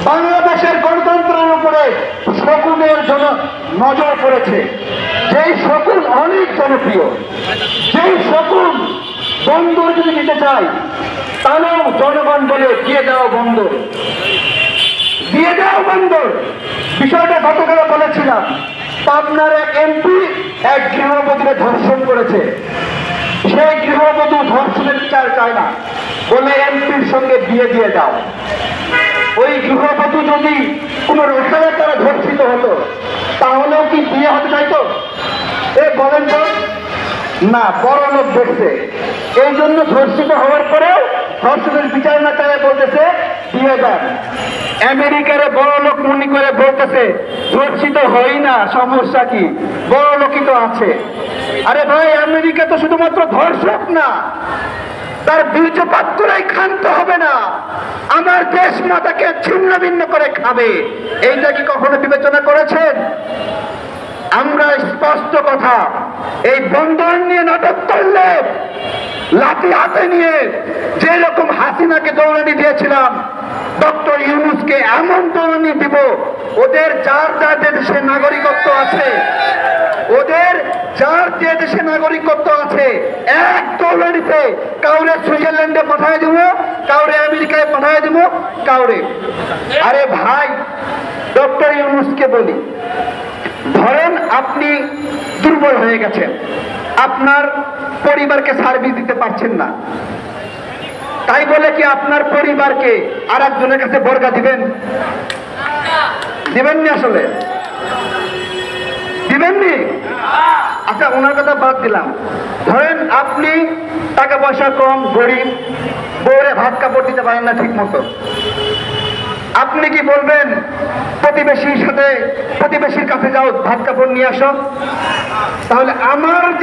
বাংলাদেশের গণতন্ত্রের উপরে শকুনের জন্য নজর পড়েছে। যেই শকুন অনেক জনপ্রিয়, যেই শকুন বন্দর যদি নিতে চায়, তাহলেও জনগণ বলে দিয়ে দাও বন্দর, দিয়ে দাও বন্দর। বিষয়টা গতকাল বলেছিলাম, পাবনার এক এমপি এক গৃহবধূকে ধর্ষণ করেছে। সেই গৃহবধূ ধর্ষণের বিচার চায় না বলে এমপির সঙ্গে বিয়ে দিয়ে দাও। ওই গৃহবধূ যদি কোন রোষারের দ্বারা ধর্ষিত হতো, তাহলেও কি বিয়ে হতে চাইতো? এ বলেন তো না, বড় লোক দেখছে, এই জন্য ধর্ষিত হওয়ার পরেও ধর্ষণের বিচার না চায় বলতেছে বিয়ে দেন। আমেরিকারে বড় লোক মনে করে বলতেছে ধর্ষিত হই না, সমস্যা কি, বড় লোকই তো আছে। আরে ভাই, আমেরিকা তো শুধুমাত্র ধর্ষক না, তার বীর্যপাত্রই ক্ষান্ত হবে না, আমার দেশ মাতাকে ছিন্ন ভিন্ন করে খাবে। এইটা কি কখনো বিবেচনা করেছেন? আমরা স্পষ্ট কথা, এই বন্দর নিয়ে নাটক করলে লাঠি হাতে নিয়ে যেরকম হাসিনাকে দৌড়ানি দিয়েছিলাম, ডক্টর ইউনূসকে এমন দৌড়ানি দিব, ওদের যার যার দেশে নাগরিকত্ব আছে, ওদের যার যে দেশে নাগরিকত্ব আছে, এক দৌড়ানিতে কাউরে সুইজারল্যান্ডে পাঠায় দিব, কাউরে আমেরিকায় পাঠায় দিব, কাউরে। আরে ভাই, ডক্টর ইউনূসকে বলি, ধরেন আপনি দুর্বল হয়ে গেছেন, আপনার পরিবারকে সার্ভিস দিতে পারছেন না, তাই বলে কি আপনার পরিবারকে আর একজনের কাছে বর্গা দিবেন? দিবেননি, আসলে দিবেননি। আচ্ছা, ওনার কথা বাদ দিলাম, ধরেন আপনি টাকা পয়সা কম, গরিব, বউরে ভাত কাপড় দিতে পারেন না ঠিক মতো, আপনি কি বলবেন প্রতিবেশীর কাছে যাও, ভাত কাপড় নিয়ে আসো? তাহলে আমার যে